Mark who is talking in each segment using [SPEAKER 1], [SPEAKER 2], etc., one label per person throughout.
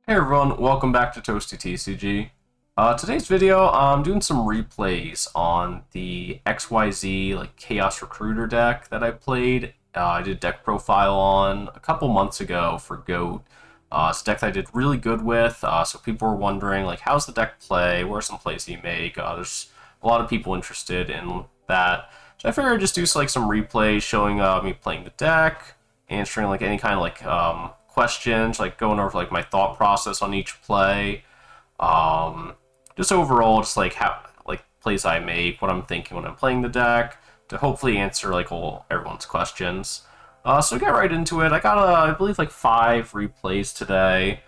[SPEAKER 1] Hey everyone, welcome back to Toasty TCG. Today's video, I'm doing some replays on the XYZ Chaos Recruiter deck that I played. I did deck profile on a couple months ago for GOAT. It's a deck that I did really good with, so people were wondering how's the deck play, what are some plays you make. There's a lot of people interested in that. So I figured I'd just do some replays showing me playing the deck, answering any kind of questions, going over my thought process on each play, just overall, just how plays I make, what I'm thinking when I'm playing the deck, to hopefully answer all everyone's questions. So get right into it. I got I believe 5 replays today,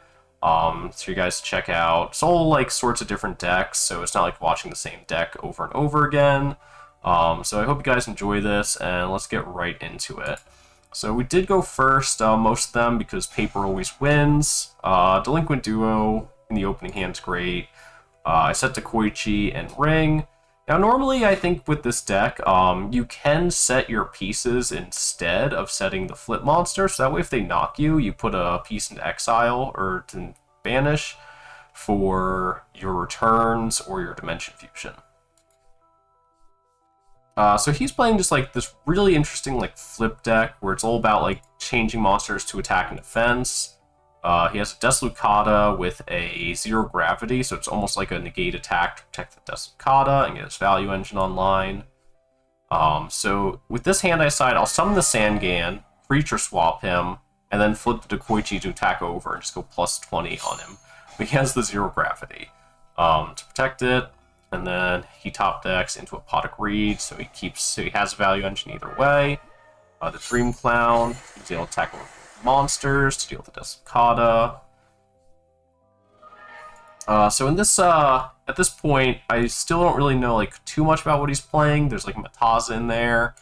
[SPEAKER 1] so you guys check out. It's all sorts of different decks, so it's not like watching the same deck over and over again. So I hope you guys enjoy this, and let's get right into it. So we did go first, most of them, because paper always wins. Delinquent Duo in the opening hand's great. I set to Koichi and Ring. Now, normally, I think with this deck, you can set your pieces instead of setting the flip monster, so that way if they knock you, you put a piece into exile or to banish for your returns or your dimension fusion. So he's playing just this really interesting flip deck where it's all about changing monsters to attack and defense. He has a Deslocata with a 0 gravity, so it's almost like a negate attack to protect the Deslocata and get his value engine online. So with this hand I decide I'll summon the Sangan, creature swap him, and then flip the Koichi to attack over and just go plus 20 on him. But he has the 0 gravity. To protect it, and then he top decks into Apodic Reed, so he has a value engine either way. The Dream Clown, he's able to attack monsters to deal with the Deslocata. So in this, at this point, I still don't really know too much about what he's playing. There's Mataza in there.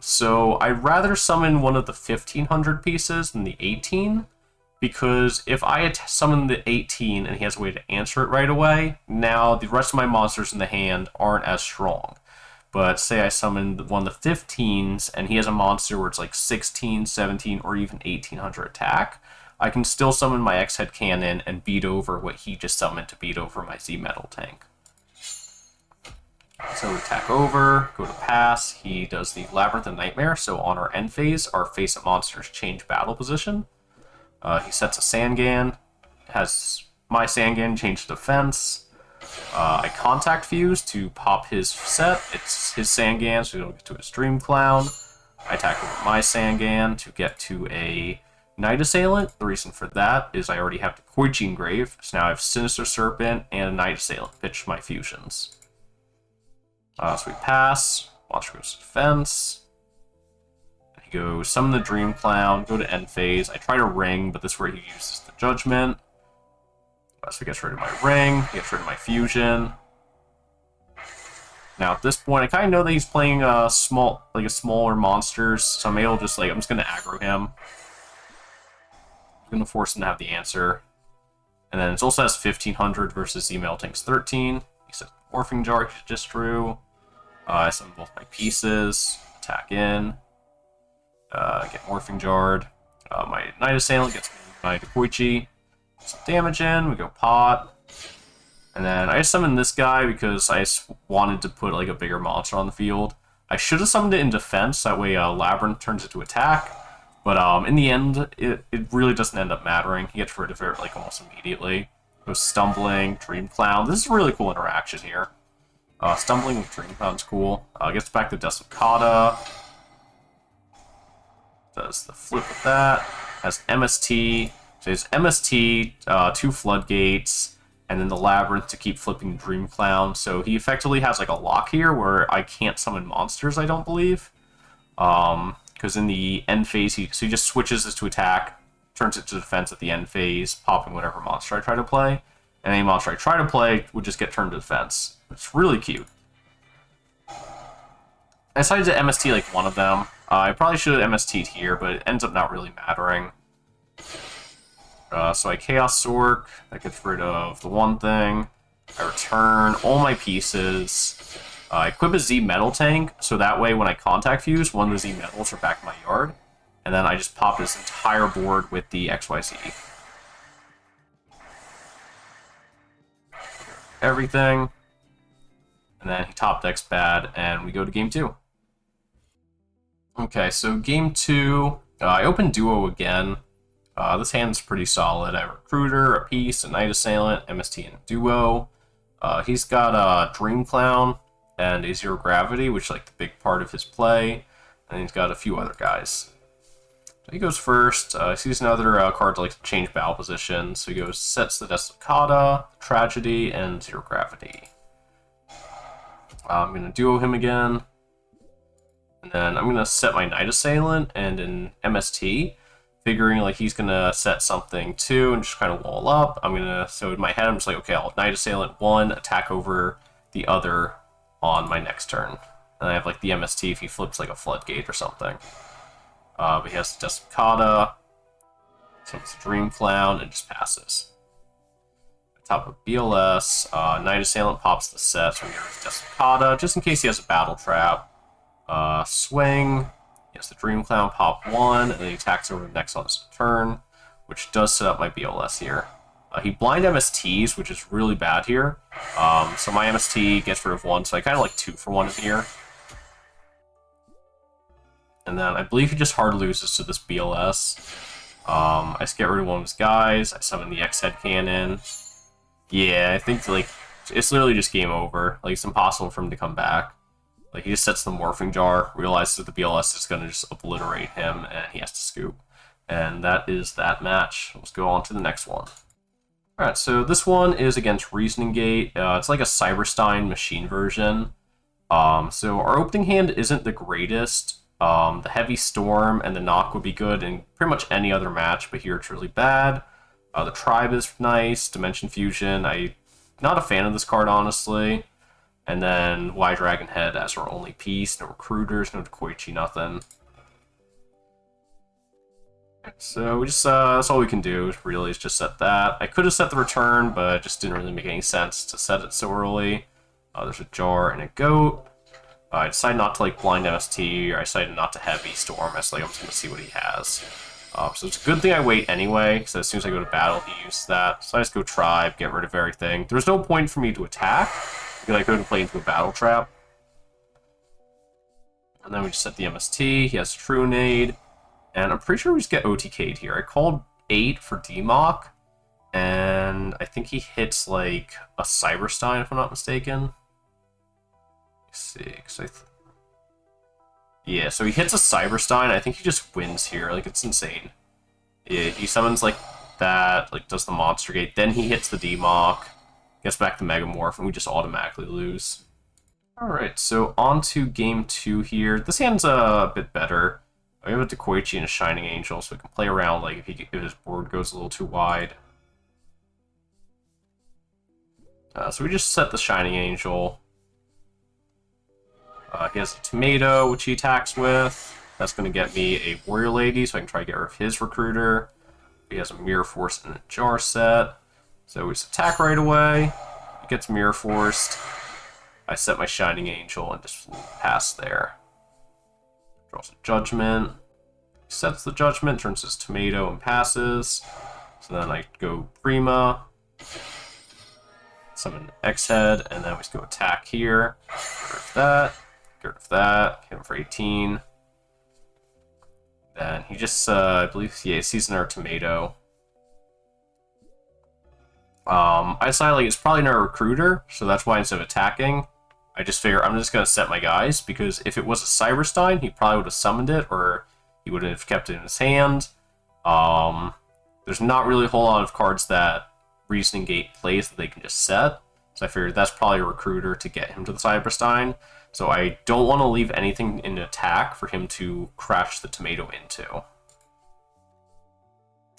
[SPEAKER 1] So I'd rather summon one of the 1500 pieces than the 18. Because if I summon the 18 and he has a way to answer it right away, now the rest of my monsters in the hand aren't as strong. But say I summon one of the 15s and he has a monster where it's 16, 17, or even 1800 attack, I can still summon my X-Head Cannon and beat over what he just summoned to beat over my Z-Metal tank. So we attack over, go to pass, he does the Labyrinth and Nightmare, so on our end phase, our face-up monsters change battle position. He sets a Sangan, has my Sangan change to defense. I contact fuse to pop his set. It's his Sangan, so we don't get to his Dream Clown. I attack with my Sangan to get to a Night Assailant. The reason for that is I already have the Koichi Engrave, so now I have Sinister Serpent and a Night Assailant. Pitch my fusions. So we pass. Monster goes to defense. He goes, summon the Dream Clown, go to end phase. I try to ring, but this is where he uses the Judgment. So he gets rid of my ring, he gets rid of my fusion. Now at this point, I kind of know that he's playing smaller monsters, so I'm able to just I'm just gonna aggro him. I'm gonna force him to have the answer. And then it also has 1500 versus Z-Metal Tank's 13. He says Morphing Jar he just drew. I summon both my pieces, attack in. Get Morphing Jarred. My Night Assailant gets my Koichi. Some damage in, we go pot. And then I just summoned this guy because I wanted to put a bigger monster on the field. I should have summoned it in defense, that way Labyrinth turns into attack. But in the end, it really doesn't end up mattering. He gets rid of it almost immediately. Goes Stumbling, Dream Clown. This is a really cool interaction here. Stumbling with Dream Clown's cool. Gets back to Deslocata. Does the flip with that. Has MST. So it's MST, 2 Floodgates, and then the Labyrinth to keep flipping Dream Clown. So he effectively has a lock here where I can't summon monsters, I don't believe. Because in the end phase, he just switches this to attack, turns it to defense at the end phase, popping whatever monster I try to play. And any monster I try to play would just get turned to defense. It's really cute. I decided to MST one of them. I probably should have MST'd here, but it ends up not really mattering. So I Chaos Sork, that gets rid of the one thing. I return all my pieces. I equip a Z-Metal tank, so that way when I contact fuse, one of the Z-Metals are back in my yard. And then I just pop this entire board with the XYZ. everything. And then he top decks bad, and we go to game 2. Okay, so game 2, I open Duo again. This hand's pretty solid. I have Recruiter, a Piece, a Night Assailant, MST, and Duo. He's got a Dream Clown and a Zero Gravity, which is like the big part of his play. And he's got a few other guys. So he goes first. He sees another card to like change battle position. So he goes, sets the Deslicata, Tragedy, and Zero Gravity. I'm going to Duo him again. And then I'm going to set my Night Assailant and an MST, figuring like he's going to set something too and just kind of wall up. I'm going to, so in my head, I'm just like, okay, I'll Night Assailant 1, attack over the other on my next turn. And I have like the MST if he flips like a Floodgate or something. But he has the Deslicata, so it's a Dream Clown, and just passes. Top of BLS, Night Assailant pops the set, so we get Deslicata, just in case he has a Battle Trap. Swing, he has the Dream Clown, pop 1, and then he attacks over the next on his turn, which does set up my BLS here. He blind MSTs, which is really bad here. So my MST gets rid of 1, so I kind of like 2 for 1 in here. And then I believe he just hard loses to this BLS. I just get rid of one of his guys, I summon the X-Head Cannon. Yeah, I think like it's literally just game over. Like it's impossible for him to come back. Like he just sets the Morphing Jar, realizes that the BLS is gonna just obliterate him, and he has to scoop. And that is that match. Let's go on to the next one. Alright, so this one is against Reasoning Gate. It's like a Cyberstein machine version. So our opening hand isn't the greatest. The Heavy Storm and the Knock would be good in pretty much any other match, but here it's really bad. The Tribe is nice, Dimension Fusion. I'm not a fan of this card, honestly. And then Y Dragon Head as our only piece. No Recruiters, no Dekoichi, nothing. So we just that's all we can do, really, is just set that. I could have set the Return, but it just didn't really make any sense to set it so early. There's a Jar and a Goat. I decided not to like blind MST, or I decided not to Heavy Storm. I was like, I'm just going to see what he has. So it's a good thing I wait anyway, because as soon as I go to battle, he uses that. So I just go Tribe, get rid of everything. There's no point for me to attack, because I couldn't play into a Battle Trap. And then we just set the MST, he has True Nade, and I'm pretty sure we just get OTK'd here. I called 8 for DMOC, and I think he hits like a Cyberstein, if I'm not mistaken. Let's see, because yeah, so he hits a Cyberstein. I think he just wins here. Like, it's insane. Yeah, he summons, like, that, like, does the Monster Gate. Then he hits the DMOC, gets back the Megamorph, and we just automatically lose. Alright, so on to game 2 here. This hand's a bit better. We have a Dekoichi and a Shining Angel, so we can play around, like, if his board goes a little too wide. So we just set the Shining Angel. He has a Tomato, which he attacks with. That's going to get me a Warrior Lady, so I can try to get rid of his Recruiter. He has a Mirror Force and a Jar set. So we just attack right away. He gets Mirror Forced. I set my Shining Angel and just pass there. Draws a Judgment. He sets the Judgment, turns his Tomato, and passes. So then I go Prima. Summon X-Head, and then we just go attack here. Get rid of that. Get rid of that. Hit him for 18. Then he just, I believe, yeah, sees another Tomato. I decided, like, it's probably another Recruiter, so that's why instead of attacking, I just figure I'm just going to set my guys, because if it was a Cyberstein, he probably would have summoned it, or he would have kept it in his hand. There's not really a whole lot of cards that Reasoning Gate plays that they can just set, so I figured that's probably a Recruiter to get him to the Cyberstein. So I don't want to leave anything in attack for him to crash the Tomato into.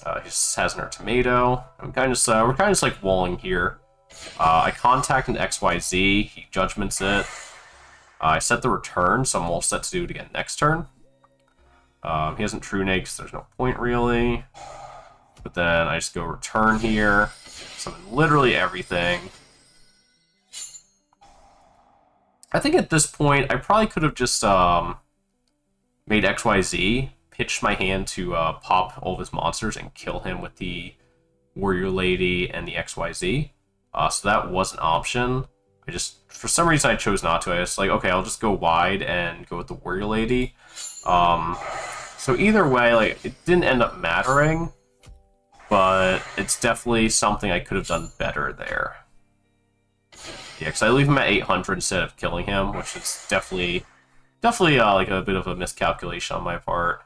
[SPEAKER 1] He just has another Tomato. We're kind of just like walling here. I contact an XYZ. He judgments it. I set the Return, so I'm all set to do it again next turn. He hasn't True Nade because there's no point really. But then I just go Return here. Summon literally everything. I think at this point, I probably could have just made XYZ, pitched my hand to pop all of his monsters and kill him with the Warrior Lady and the XYZ. So that was an option. I just, for some reason, I chose not to. I was like, okay, I'll just go wide and go with the Warrior Lady. So either way, like, it didn't end up mattering, but it's definitely something I could have done better there. Yeah, because I leave him at 800 instead of killing him, which is definitely like a bit of a miscalculation on my part.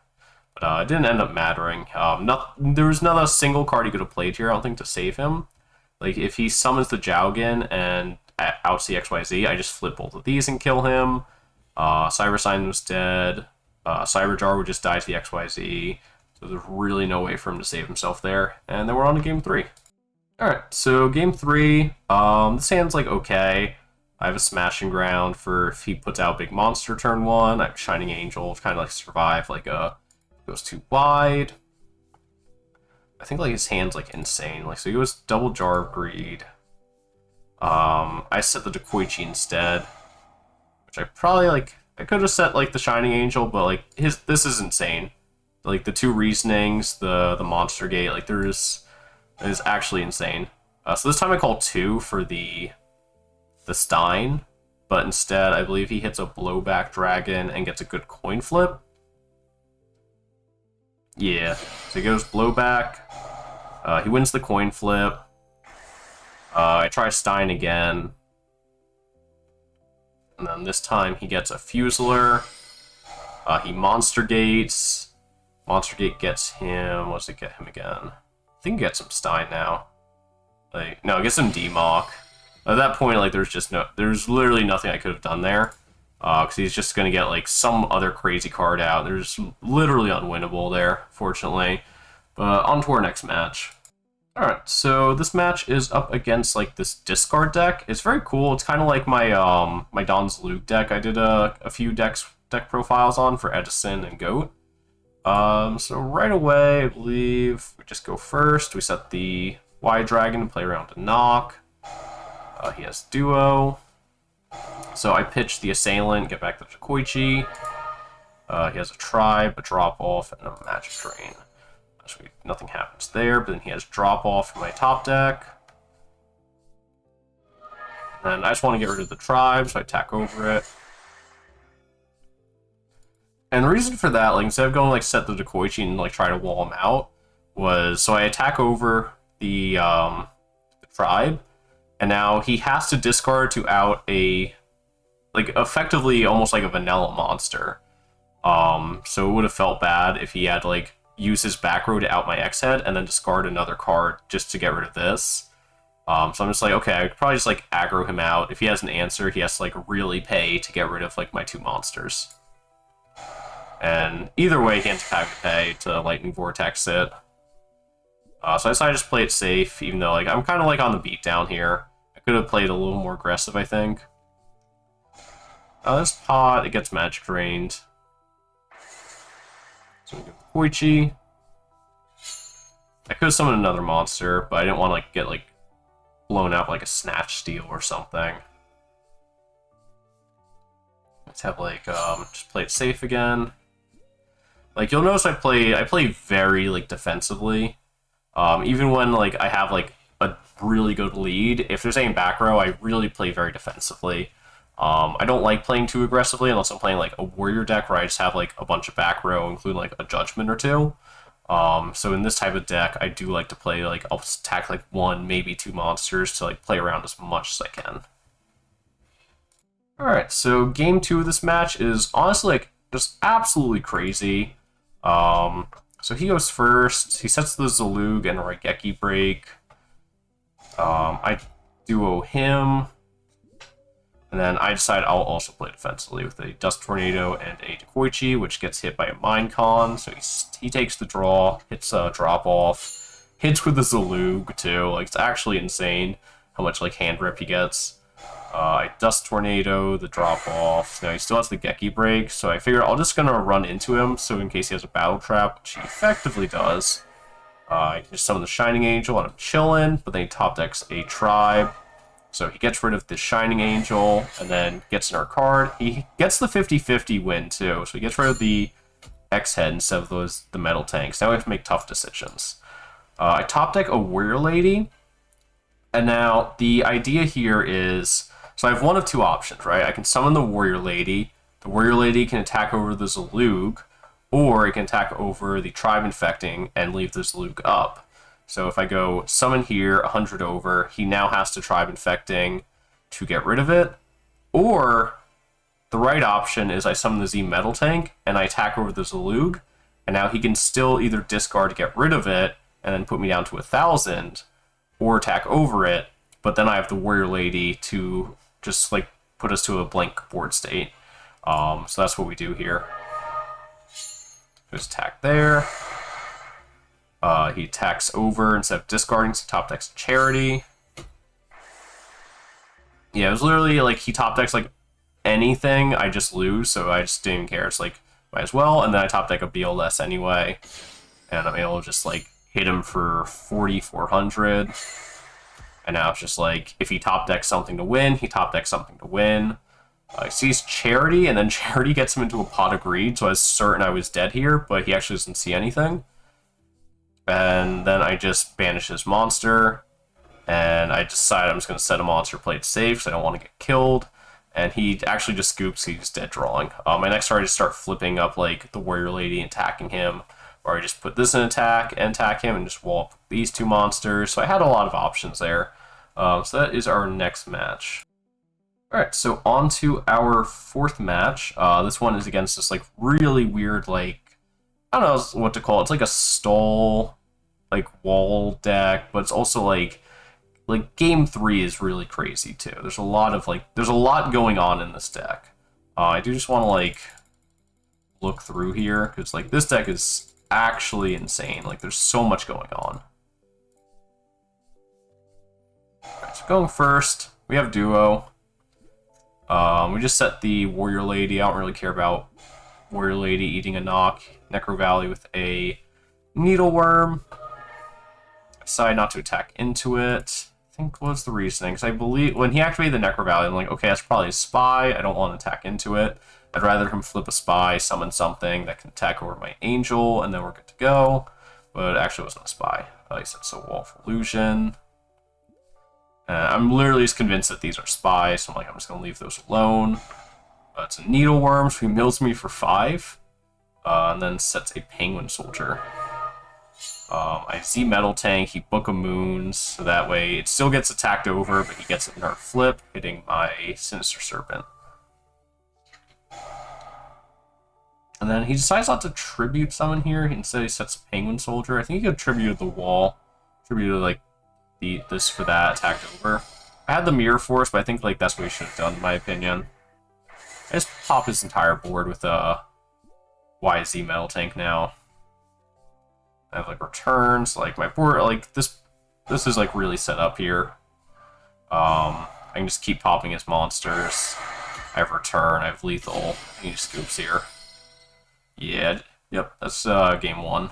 [SPEAKER 1] But it didn't end up mattering. There was not a single card he could have played here, I don't think, to save him. Like, if he summons the Jowgen and outs the XYZ, I just flip both of these and kill him. Cyber Sign was dead. Cyber Jar would just die to the XYZ. So there's really no way for him to save himself there. And then we're on to game 3. Alright, so game 3, this hand's like okay. I have a Smashing Ground for if he puts out Big Monster turn 1. I have Shining Angel to kind of like survive, like goes too wide. I think like his hand's like insane. Like, so he goes double Jar of Greed. I set the Dekoichi instead, which I probably like. I could have set like the Shining Angel, but like this is insane. Like the 2 reasonings, the Monster Gate, like is actually insane. So this time I call 2 for the Stein, but instead I believe he hits a Blowback Dragon and gets a good coin flip. Yeah, so he goes Blowback. He wins the coin flip. I try Stein again. And then this time he gets a Fusler. He Monster Gates. Monster Gate gets him. What does it get him again? I think it gets him Stein now. Like, no, it gets him Demok. At that point, like, there's literally nothing I could have done there. Because he's just going to get, like, some other crazy card out. There's literally unwinnable there, fortunately. But on to our next match. Alright, so this match is up against, like, this discard deck. It's very cool. It's kind of like my my Don's Luke deck. I did a few deck profiles on for Edison and Goat. So right away, I believe we just go first. We set the Y Dragon and play around to knock. He has Duo. So I pitch the Assailant, get back the Dekoichi. He has a Tribe, a Drop Off, and a Magic Drain. So nothing happens there, but then he has Drop Off from my top deck. And I just want to get rid of the Tribe, so I attack over it. And the reason for that, like, instead of going like set the Dekoichi and like try to wall him out, was so I attack over the Tribe, and now he has to discard to out a, like, effectively almost like a vanilla monster. So it would have felt bad if he had to like use his back row to out my X-Head and then discard another card just to get rid of this. So I'm just like, okay, I could probably just like aggro him out. If he has an answer, he has to like really pay to get rid of like my 2 monsters. And either way, he ends up having to pay to Lightning Vortex it. So I decided to just play it safe, even though like I'm kind of like on the beat down here. I could have played a little more aggressive, I think. This pot, it gets Magic Drained. So we get Koichi. I could have summoned another monster, but I didn't want to like get like blown out like a Snatch Steal or something. Let's have like just play it safe again. Like, you'll notice I play very like defensively. Even when like I have like a really good lead, if there's any back row, I really play very defensively. I don't like playing too aggressively unless I'm playing like a warrior deck where I just have like a bunch of back row, including like a judgment or 2. So in this type of deck, I do like to play like I'll attack like 1, maybe 2 monsters to like play around as much as I can. Alright, so game 2 of this match is honestly like just absolutely crazy. So he goes first. He sets the Zalug and a Raigeki break. I duo him. And then I decide I'll also play defensively with a Dust Tornado and a Dekoichi, which gets hit by a Mind Con. So he takes the draw, hits a Drop Off, hits with the Zalug too. Like, it's actually insane how much like hand rip he gets. I Dust Tornado, the Drop Off. Now he still has the Geki break, so I figure I'm just gonna run into him, so in case he has a Battle Trap, which he effectively does. I just summon the Shining Angel and I'm chillin', but then he top decks a Tribe. So he gets rid of the Shining Angel, and then gets in our card. He gets the 50-50 win, too. So he gets rid of the X-Head instead of the Metal Tanks. Now we have to make tough decisions. I top deck a Warrior Lady. And now the idea here is, so I have one of two options, right? I can summon the Warrior Lady. The Warrior Lady can attack over the Zalug, or it can attack over the Tribe Infecting and leave the Zalug up. So if I go summon here, 100 over, he now has to Tribe Infecting to get rid of it. Or the right option is I summon the Z Metal Tank and I attack over the Zalug, and now he can still either discard to get rid of it and then put me down to 1,000, or attack over it, but then I have the Warrior Lady to just like put us to a blank board state. So that's what we do here. Just attack there. He attacks over instead of discarding, so top decks Charity. Yeah, it was literally like he top decks like anything, I just lose, so I just didn't even care. It's like, might as well, and then I top deck a BLS anyway, and I'm able to just like hit him for 4,400. And now it's just like, if he top decks something to win, he top decks something to win. He sees Charity, and then Charity gets him into a pot of greed, so I was certain I was dead here, but he actually doesn't see anything. And then I just banish his monster, and I decide I'm just going to set a monster, play it safe, because I don't want to get killed. And he actually just scoops, he's dead drawing. My next turn I just start flipping up like the Warrior Lady and attacking him, or I just put this in attack and attack him and just wall up these two monsters. So I had a lot of options there. So that is our next match. Alright, so on to our fourth match. This one is against this like really weird, like, I don't know what to call it. It's like a stall, like wall deck, but it's also like game 3 is really crazy too. There's a lot of there's a lot going on in this deck. I do just want to like look through here, because like this deck is actually insane. Like there's so much going on. Alright, so going first, we have Duo. We just set the Warrior Lady. I don't really care about Warrior Lady eating a knock. Necro Valley with a Needleworm. I decided not to attack into it. I think was the reasoning, because I believe when he activated the Necro Valley, I'm like, okay, that's probably a spy. I don't want to attack into it. I'd rather him flip a spy, summon something that can attack over my angel, and then we're good to go. But it actually wasn't a spy. He said so Wall of Illusion. I'm literally just convinced that these are spies, so I'm like, I'm just going to leave those alone. It's a Needleworm, so he mills me for 5. And then sets a Penguin Soldier. I Z Metal Tank, he Book of Moons, so that way it still gets attacked over, but he gets a nerf flip, hitting my Sinister Serpent. And then he decides not to tribute summon here. Instead, he sets a Penguin Soldier. I think he could tribute the wall. Tributed like this for that, attacked over. I had the Mirror Force, but I think like that's what he should have done, in my opinion. I just pop his entire board with a YZ Metal Tank now. I have like returns, like my board, like this is like really set up here. I can just keep popping his monsters. I have return, I have lethal. He just scoops here. Yeah, yep, that's game 1.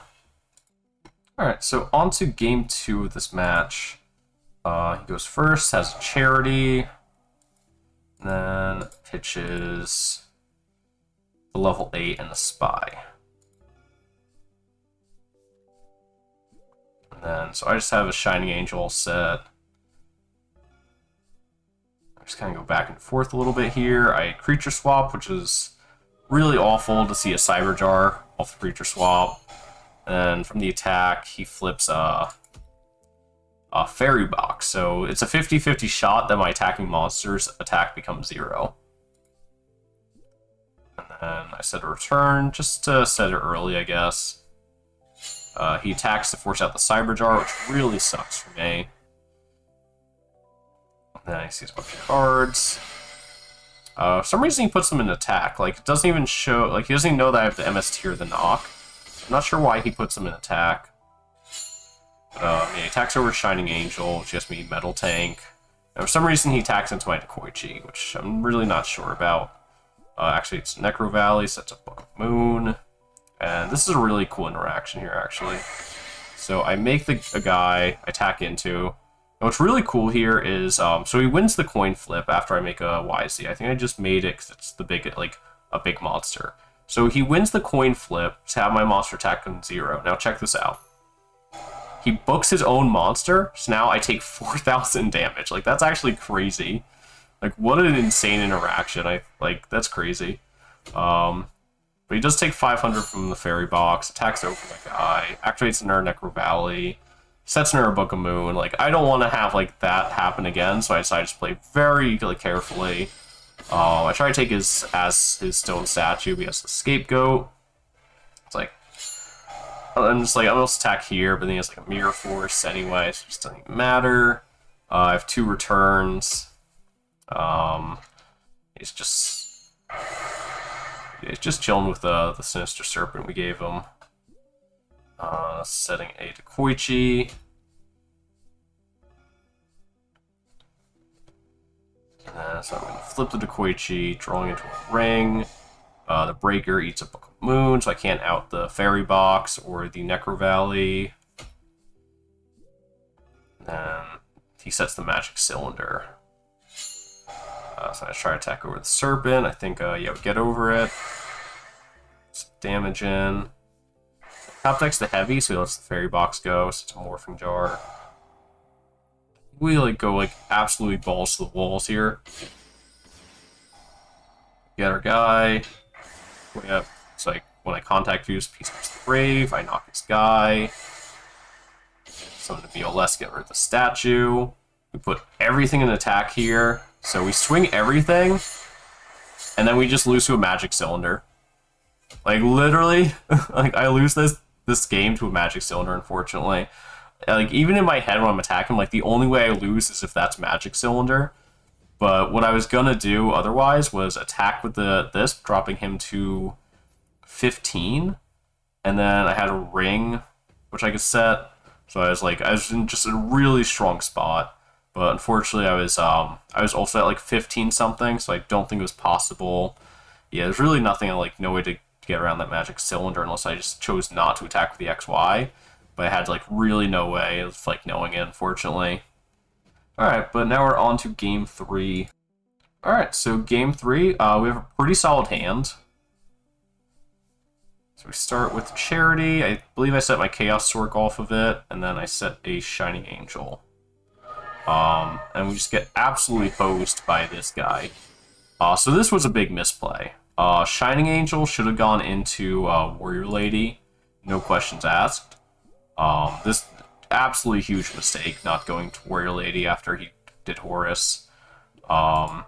[SPEAKER 1] Alright, so on to game 2 of this match. He goes first, has a Charity, then pitches the level 8 and the Spy. And then, so I just have a Shining Angel set. I just kind of go back and forth a little bit here. I creature swap, which is really awful to see a Cyber Jar off the creature swap. And from the attack, he flips a Fairy Box. So it's a 50-50 shot that my attacking monster's attack becomes 0. And then I set a return, just to set it early, I guess. He attacks to force out the Cyber Jar, which really sucks for me. And then he sees a bunch of cards. For some reason he puts them in attack. Like, it doesn't even show, like, he doesn't even know that I have the MS tier, the knock. I'm not sure why he puts them in attack. But, yeah, he attacks over Shining Angel, which gives me Metal Tank. And for some reason he attacks into my Decoichi, which I'm really not sure about. Actually, it's Necro Valley, sets a Book of Moon. And this is a really cool interaction here, actually. So I make a guy attack into. And what's really cool here is, so he wins the coin flip after I make a YZ. I think I just made it because it's the big, like, a big monster. So he wins the coin flip to have my monster attack on 0. Now check this out. he books his own monster, so now I take 4,000 damage. Like, that's actually crazy. Like, what an insane interaction. That's crazy. But he does take 500 from the fairy box, attacks over my guy, activates another Necro Valley, sets another Book of Moon. Like, I don't want to have, like, that happen again, so I decided to play very, like, carefully. I try to take his stone statue. He has the scapegoat. It's like, I'm just like, I'm going to attack here, but then he has like a mirror force anyway, so it just doesn't matter. I have 2 returns. He's just chilling with the Sinister Serpent we gave him. Setting a Dekoichi. So I'm going to flip the Dekoichi, drawing into a ring. The Breaker eats a Book of Moon, so I can't out the Fairy Box or the Necro Valley. Then he sets the Magic Cylinder. So I try to attack over the Serpent. I think, yeah, we get over it. Some damage in. Top deck's the Heavy, so he lets the Fairy Box go, so it's a Morphing Jar. We, like, go, like, absolutely balls to the walls here. Get our guy. Yep. It's like, when I contact Fuse, Piece goes to the grave, I knock his guy. Summon the BLS, get rid of the statue. We put everything in attack here. So we swing everything, and then we just lose to a Magic Cylinder. Like, literally, like, I lose this game to a Magic Cylinder, unfortunately. Like, even in my head when I'm attacking, like, the only way I lose is if that's Magic Cylinder. But what I was gonna do otherwise was attack with this, dropping him to 15, and then I had a ring, which I could set. So I was in just a really strong spot. But unfortunately, I was also at like 15 something, so I don't think it was possible. Yeah, there's really nothing, like, no way to get around that Magic Cylinder unless I just chose not to attack with the XY. But I had, like, really no way of, like, knowing it, unfortunately. Alright, but now we're on to Game 3. Alright, so Game 3, we have a pretty solid hand. So we start with Charity. I believe I set my Chaos Sork off of it, and then I set a Shining Angel. And we just get absolutely hosed by this guy. So this was a big misplay. Shining Angel should have gone into Warrior Lady, no questions asked. This absolutely huge mistake not going to Warrior Lady after he did Horus. And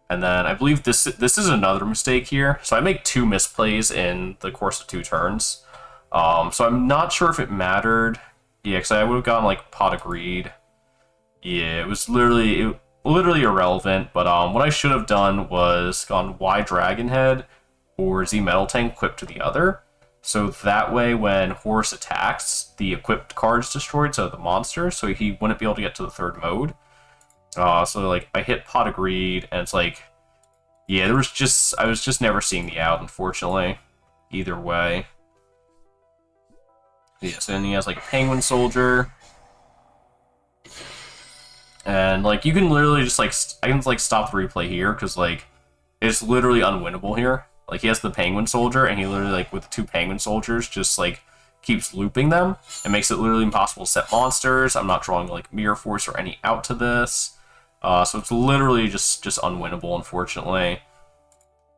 [SPEAKER 1] then I believe this is another mistake here. So I make 2 misplays in the course of 2 turns. So I'm not sure if it mattered. Yeah, because I would have gone like Pot of Greed. Yeah, it was literally irrelevant. But what I should have done was gone Y Dragon Head or Z Metal Tank equipped to the other. So that way, when Horus attacks, the equipped card is destroyed, so the monster, so he wouldn't be able to get to the 3rd mode. So, like, I hit Pot of Greed, and it's like, yeah, I was just never seeing the out, unfortunately. Either way. Yeah, so then he has, like, a Penguin Soldier. And, like, you can literally just, like, I can, like, stop the replay here, because, like, it's literally unwinnable here. Like, he has the Penguin Soldier, and he literally, like, with the 2 Penguin Soldiers, just, like, keeps looping them. It makes it literally impossible to set monsters. I'm not drawing, like, Mirror Force or any out to this. So it's literally just unwinnable, unfortunately.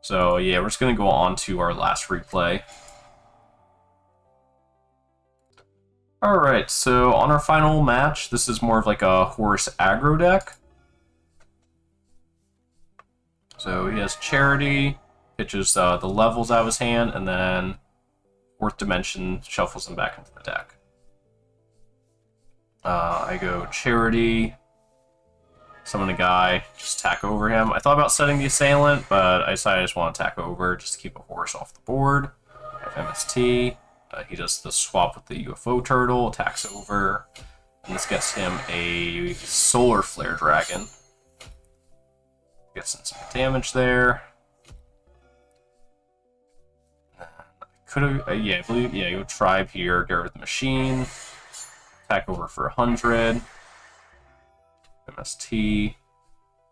[SPEAKER 1] So, yeah, we're just going to go on to our last replay. Alright, so on our final match, this is more of like a Horus aggro deck. So he has Charity, pitches the levels out of his hand, and then 4th Dimension shuffles them back into the deck. I go Charity, summon a guy, just attack over him. I thought about setting the Assailant, but I decided I just want to attack over just to keep a Horus off the board. I have MST. He does the swap with the UFO turtle, attacks over, and this gets him a Solar Flare Dragon. Gets in some damage there. Could have, yeah, I believe, yeah, you would Tribe here, get rid of the machine, attack over for 100, MST.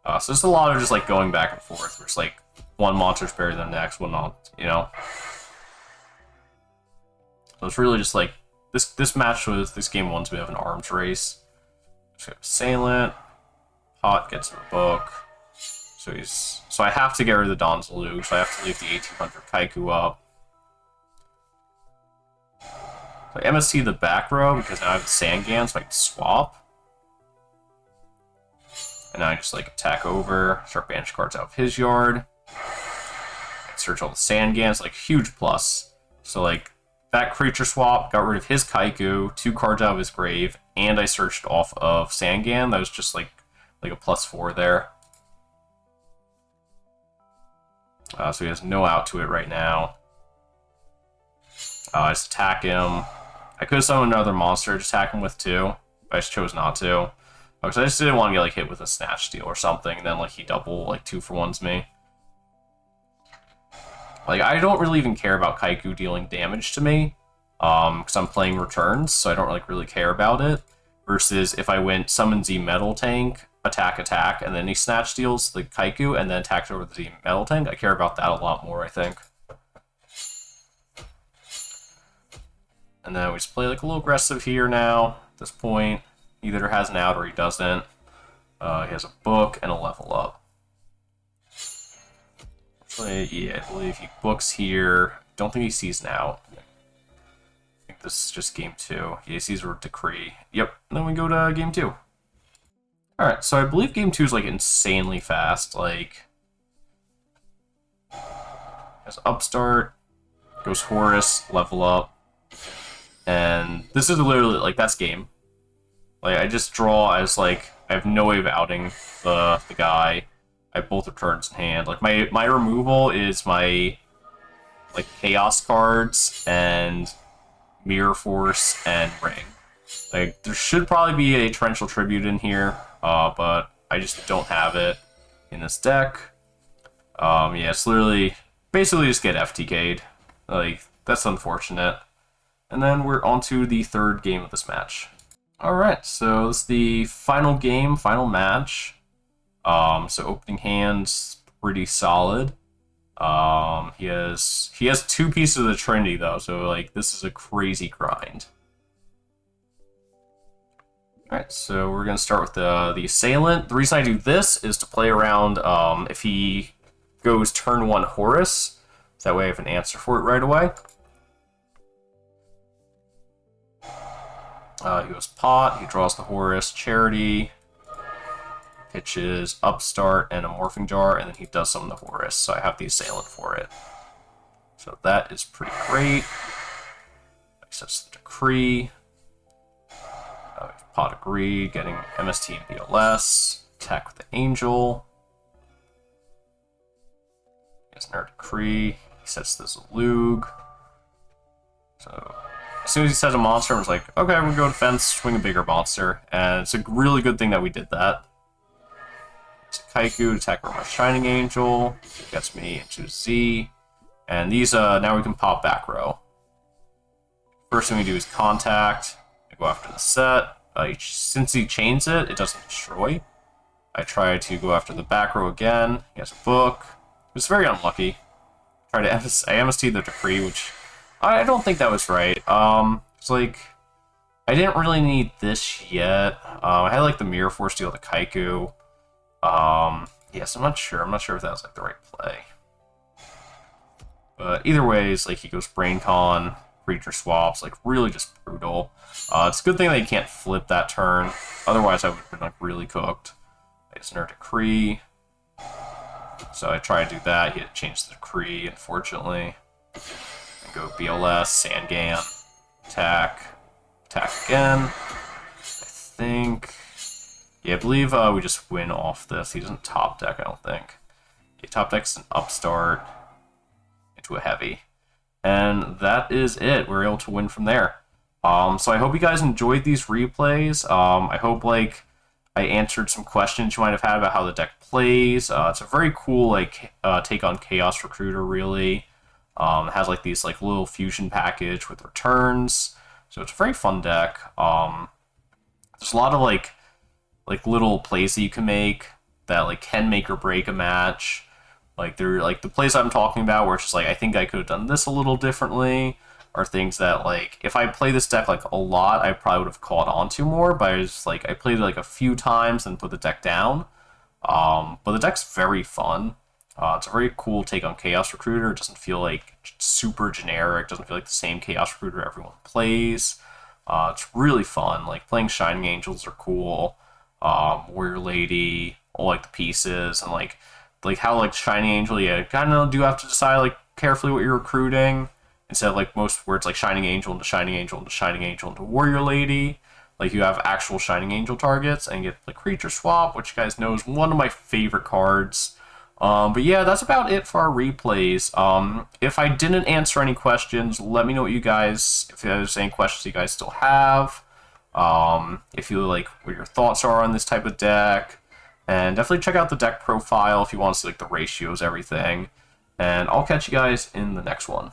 [SPEAKER 1] So there's a lot of just like going back and forth, where it's like one monster's better than the next one, you know. So it's really just like, this game one's a bit of an arms race. So Assailant, Pot gets him a book. So I have to get rid of the Donzalug, so I have to leave the 1800 Kaiku up. So I MST the back row because now I have the Sangan, so I can swap. And now I just like attack over, start banish cards out of his yard. Search all the Sangans, like huge plus. So like that creature swap got rid of his Kaiku, 2 cards out of his grave, and I searched off of Sangan. That was just like a +4 there. So he has no out to it right now. I just attack him. I could have summoned another monster, just attack him with 2. But I just chose not to. Because I just didn't want to get like hit with a Snatch Steal or something, and then like he double like 2-for-1s me. Like I don't really even care about Kaiku dealing damage to me, because I'm playing returns, so I don't like really care about it. Versus if I went summon Z Metal Tank, attack, and then he Snatch Steals the Kaiku, and then attacks over the Z Metal Tank, I care about that a lot more, I think. And then we just play like a little aggressive here now, at this point. He either has an out or he doesn't. He has a book and a level up. Yeah, I believe he books here. Don't think he sees an out. I think this is just game 2. Yeah, he sees a decree. Yep, and then we go to game 2. Alright, so I believe game 2 is like insanely fast. Like, has upstart, goes Horus, level up. And this is literally, like, that's game. Like, I just draw as, like, I have no way of outing the guy. I have both returns in hand. Like, my removal is my, like, Chaos cards and Mirror Force and Ring. Like, there should probably be a Torrential Tribute in here, but I just don't have it in this deck. Yeah, it's literally, basically just get FTK'd. Like, that's unfortunate. And then we're on to the 3rd game of this match. Alright, so this is the final game, final match. So opening hand's pretty solid. He has 2 pieces of the Trinity though, so like this is a crazy grind. Alright, so we're gonna start with the Assailant. The reason I do this is to play around if he goes turn 1 Horus, so that way I have an answer for it right away. He goes Pot, he draws the Horus, Charity, pitches Upstart and a Morphing Jar, and then he does summon the Horus, so I have the Assailant for it. So that is pretty great. Accepts the Decree. Pot agreed, getting MST and BLS. Attack with the Angel. He has another Decree. He sets the Zalug. So as soon as he says a monster, I was like, okay, we're going to go defense, swing a bigger monster. And it's a really good thing that we did that. It's a Kaiku, attack over my Shining Angel. Gets me into Z. And these, now we can pop back row. First thing we do is contact. I go after the set. Since he chains it, it doesn't destroy. I try to go after the back row again. He has a book. It was very unlucky. I MST the Decree, which I don't think that was right. It's like, I didn't really need this yet. I had like the Mirror Force deal the Kaiku. Yes, I'm not sure if that was like the right play. But either ways, like he goes Brain Con, creature swaps, like really just brutal. It's a good thing that you can't flip that turn. Otherwise, I would have been like really cooked. I just nerd Decree. So I try to do that. He had changed the Decree, unfortunately. And go BLS, Sangan, attack again. I think. Yeah, I believe we just win off this. He doesn't top deck, I don't think. Yeah, top deck's an Upstart into a Heavy. And that is it. We're able to win from there. So I hope you guys enjoyed these replays. I hope like I answered some questions you might have had about how the deck plays. It's a very cool like take on Chaos Recruiter, really. It has like these like little fusion package with returns. So it's a very fun deck. There's a lot of like little plays that you can make that like can make or break a match. Like they're like the plays I'm talking about where it's just like I think I could have done this a little differently, are things that, like, if I play this deck like a lot, I probably would have caught on to more. But I played it like a few times and put the deck down. But the deck's very fun. It's a very cool take on Chaos Recruiter. It doesn't feel like super generic. Doesn't feel like the same Chaos Recruiter everyone plays. It's really fun. Like, playing Shining Angels are cool. Warrior Lady, all like the pieces, and like how like Shining Angel, you kind of do have to decide like carefully what you're recruiting, instead of like most where it's like Shining Angel into Shining Angel into Shining Angel into Warrior Lady. Like, you have actual Shining Angel targets and get like creature swap, which you guys know is one of my favorite cards. But yeah, that's about it for our replays. If I didn't answer any questions, let me know if there's any questions you guys still have. If you like what your thoughts are on this type of deck. And definitely check out the deck profile if you want to see like the ratios, everything. And I'll catch you guys in the next one.